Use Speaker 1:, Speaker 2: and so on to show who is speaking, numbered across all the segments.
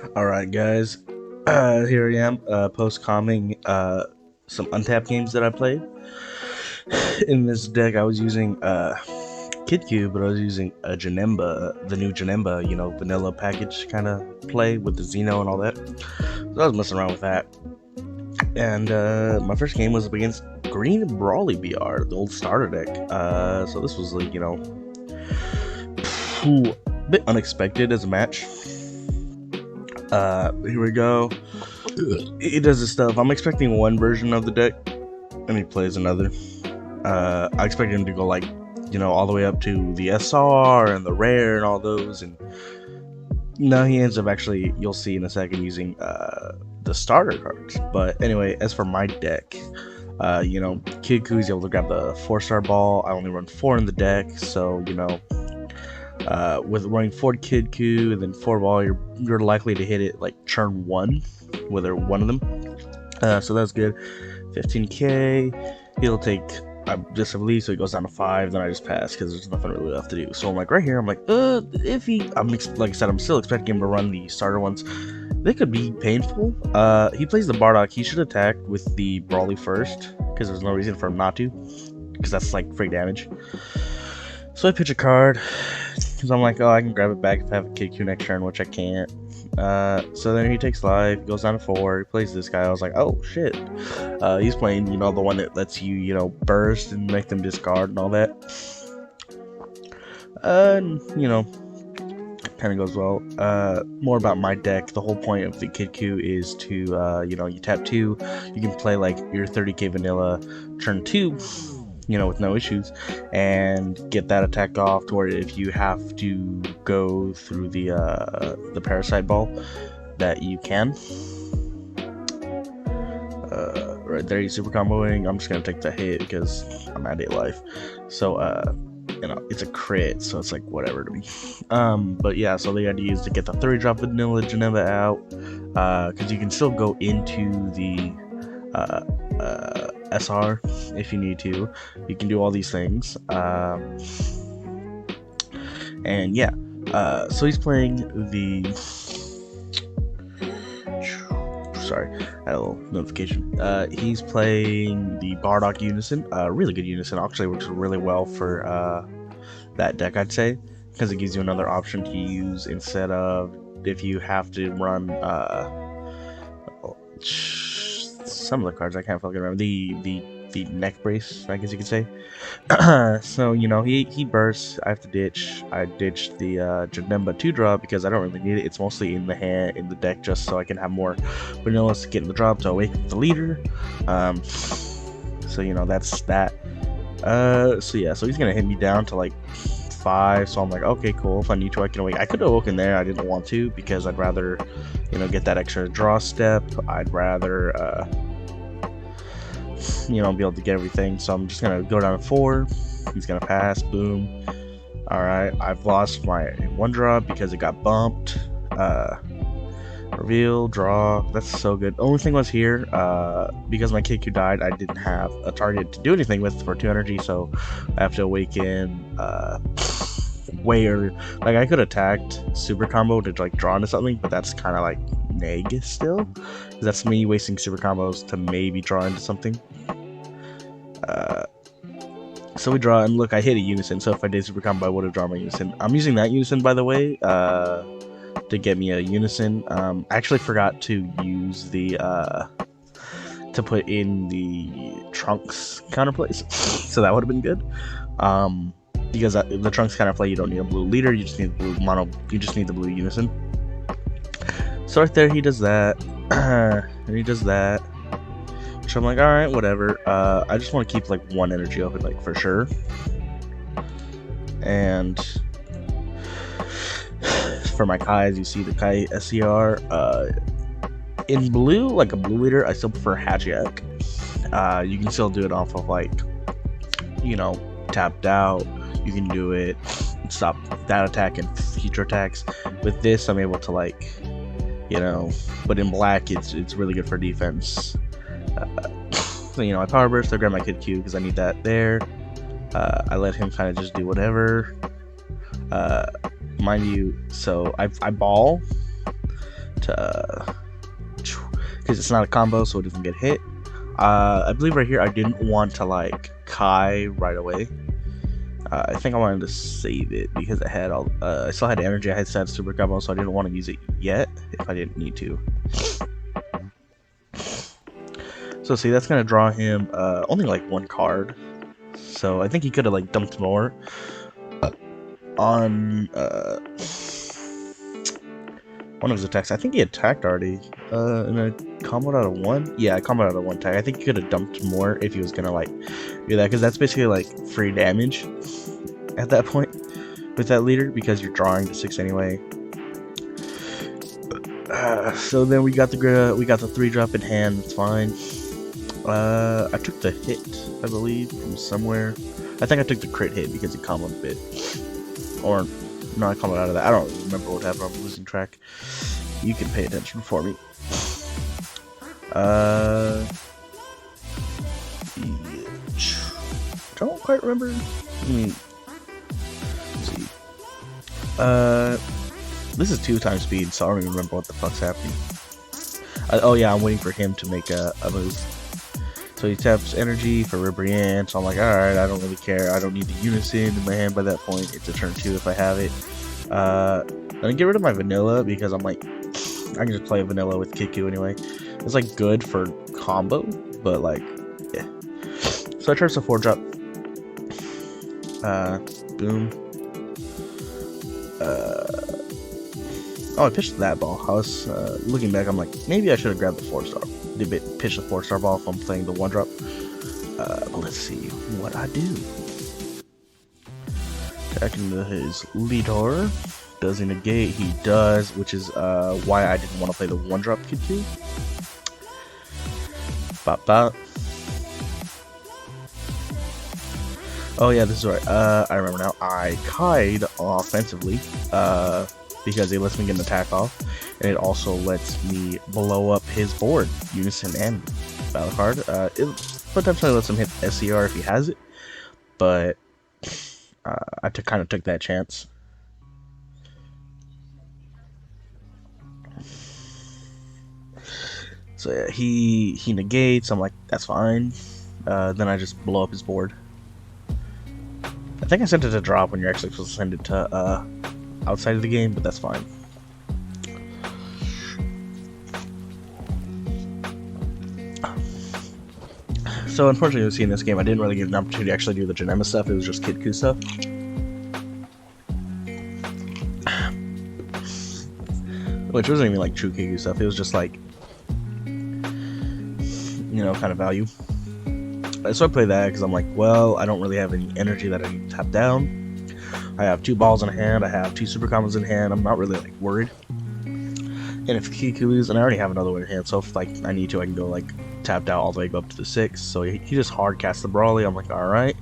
Speaker 1: Alright guys, here I am, post-comming some Untap games that I played. In this deck I was using Kidku, but I was using a Janemba, the new Janemba, vanilla package kind of play with the Xeno and all that. So I was messing around with that. And my first game was up against Green Brawly BR, the old starter deck. So this was like, a bit unexpected as a match. Here we go. He does his stuff. I'm expecting one version of the deck, and he plays another. I expect him to go like, all the way up to the SR and the rare and all those, and no, he ends up actually, you'll see in a second, using the starter cards. But anyway, as for my deck, Kidku is able to grab the 4-star ball. I only run 4 in the deck, so with running 4 Kidku and then 4 ball, you're likely to hit it like turn 1, whether one of them. So that's good. 15k. He'll take just release, so he goes down to 5. Then I just pass because there's nothing really left to do. So I'm like right here. I'm like, if he, like I said, I'm still expecting him to run the starter ones. They could be painful. He plays the Bardock. He should attack with the Brawly first because there's no reason for him not to, because that's like free damage. So I pitch a card because I'm like, oh, I can grab it back if I have a Kidku next turn, which I can't. So then he takes life, goes down to 4, he plays this guy. I was like, oh shit. He's playing, the one that lets you, burst and make them discard and all that. Kind of goes well. More about my deck. The whole point of the Kidku is to, you tap 2, you can play like your 30k vanilla turn 2. With no issues, and get that attack off to where if you have to go through the parasite ball, that you can. Right there, he's super comboing. I'm just gonna take the hit because I'm at 8 life. So it's a crit, so it's like whatever to me. But yeah, so the idea is to get the 30-drop vanilla Janemba out, because you can still go into the SR if you need to. You can do all these things. And yeah, so he's playing the sorry, I had a little notification. He's playing the Bardock Unison. Really good Unison. Actually works really well for that deck, I'd say, because it gives you another option to use instead of if you have to run some of the cards I can't fucking remember. The neck brace, I guess you could say. So he bursts. I have to ditch. I ditched the Janemba 2-drop because I don't really need it. It's mostly in the deck just so I can have more vanillas to get in the drop to awaken the leader. So that's that. So yeah, so he's gonna hit me down to like 5. So I'm like, okay, cool. If I need to, I can wait. I could have woken there. I didn't want to because I'd rather get that extra draw step. I'd rather be able to get everything. So I'm just gonna go down to 4. He's gonna pass. Boom. All right, I've lost my 1-drop because it got bumped. Reveal, draw. That's so good. The only thing was here, because my Kidku died, I didn't have a target to do anything with for 2 energy, so I have to awaken way earlier. Like I could have attacked super combo to like draw into something, but that's kind of like neg still. That's me wasting super combos to maybe draw into something. So we draw, and look, I hit a Unison, so if I did super combo I would have drawn my Unison. I'm using that Unison, by the way, to get me a Unison. I actually forgot to use the to put in the Trunks counterplays, so that would have been good. Because the Trunks counterplay, you don't need a blue leader, you just need the blue mono, you just need the blue Unison. So right there, he does that, and he does that. So I'm like, all right, whatever. I just want to keep like 1 energy open, like for sure. And for my Kais, you see the Kai SCR. In blue, like a blue leader, I still prefer Hatchiak. You can still do it off of like, tapped out. You can do it, stop that attack and future attacks. With this, I'm able to like, but in black, it's really good for defense. So I power burst. I grab my Kidku because I need that there. I let him kind of just do whatever. Mind you, so I ball to, because it's not a combo, so it doesn't get hit. I believe right here I didn't want to like Kai right away. I think I wanted to save it because I had all, I still had energy. I had set super combo, so I didn't want to use it yet if I didn't need to. So see, that's gonna draw him only like one card. So I think he could have like dumped more on one of his attacks. I think he attacked already in a combo out of one. Yeah, combo out of one attack. I think he could have dumped more if he was gonna like do that, because that's basically like free damage at that point with that leader, because you're drawing to 6 anyway. So then we got the 3-drop in hand. That's fine. I took the hit, I believe, from somewhere. I think I took the crit hit because it comboed a bit. Or, no, I comboed out of that. I don't remember what happened. I'm losing track. You can pay attention for me. Don't quite remember. Let's see. This is 2 times speed, so I don't even remember what the fuck's happening. Oh yeah, I'm waiting for him to make a move. So he taps energy for Ribrianne, so I'm like, alright, I don't really care. I don't need the Unison in my hand by that point. It's a turn 2 if I have it. I'm gonna get rid of my vanilla because I'm like, I can just play vanilla with Kidku anyway. It's like good for combo, but like, yeah. So I charge the 4-drop. Boom. Oh, I pitched that ball. I was looking back, I'm like, maybe I should have grabbed the 4-star. Did pitch the 4-star ball if I'm playing the 1-drop. But let's see what I do. Attacking his leader. Does he negate? He does, which is why I didn't want to play the 1-drop Kidku. Bop bop. Oh yeah, this is right. I remember now. I Kai'd offensively because it lets me get an attack off, and it also lets me blow up his board, Unison and battle card. It potentially lets him hit SCR if he has it, but I kind of took that chance. So yeah, he negates. I'm like, that's fine. Then I just blow up his board. I think I sent it to drop when you're actually supposed to send it to outside of the game, but that's fine. So unfortunately, in this game, I didn't really get an opportunity to actually do the Janemba stuff. It was just Kidku stuff. Which wasn't even like true Kidku stuff. It was just like, you know, kind of value. So I play that because I'm like, well, I don't really have any energy that I need to tap down. I have 2 balls in hand. I have 2 super combos in hand. I'm not really like worried. And if Kidku loses, and I already have another one in hand, so if like I need to, I can go like tapped out all the way up to the 6. So he just hard casts the Brawly. I'm like, all right.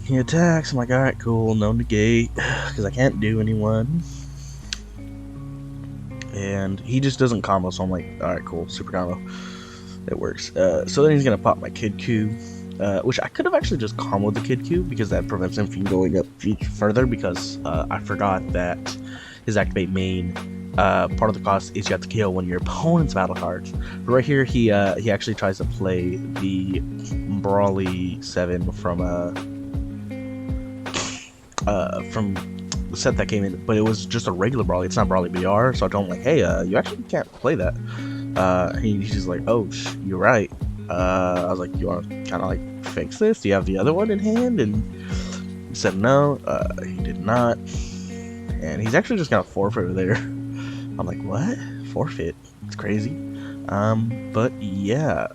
Speaker 1: He attacks. I'm like, all right, cool. No negate because I can't do anyone. And he just doesn't combo, so I'm like, all right, cool, super combo. It works. So then he's gonna pop my Kidku, which I could have actually just comboed the Kidku because that prevents him from going up further. Because I forgot that his activate main part of the cost is you have to KO one of your opponent's battle cards. But right here, he actually tries to play the Brawly 7 from the set that came in, but it was just a regular Brawly. It's not Brawly BR, so I told him like, hey, you actually can't play that. He's just like, oh, you're right. I was like, you want to kind of like fix this? Do you have the other one in hand? And he said no. He did not. And he's actually just gonna forfeit over there. I'm like, what? Forfeit? It's crazy. But yeah,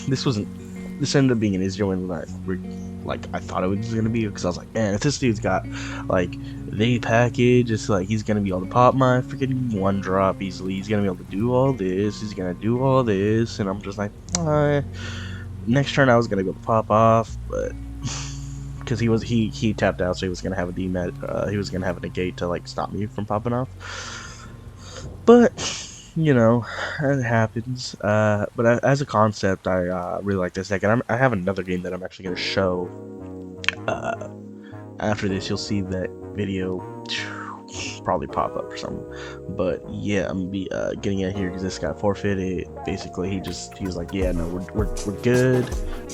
Speaker 1: this ended up being an easier one than I thought it was gonna be, because I was like, man, if this dude's got like the package, it's like he's gonna be able to pop my freaking 1-drop easily. He's gonna be able to do all this. He's gonna do all this, and I'm just like, next turn I was gonna go pop off, but because he tapped out, so he was gonna have a demat. He was gonna have a negate to like stop me from popping off. But you know, it happens. But as a concept, I really like this deck, and I have another game that I'm actually going to show. After this, you'll see that video. probably pop up or something. But yeah, I'm gonna be getting out here because this guy forfeited. Basically, he was like, yeah, no, we're good.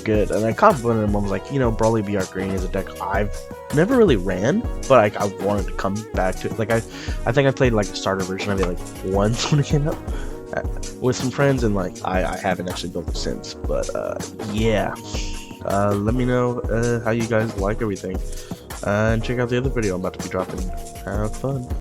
Speaker 1: And I complimented him. I was like, you know, Brawly BR Green is a deck I've never really ran, but like, I wanted to come back to it. Like I think I played like the starter version of it like once when it came out with some friends, and like I haven't actually built it since. But yeah, let me know how you guys like everything, and check out the other video I'm about to be dropping. Have fun.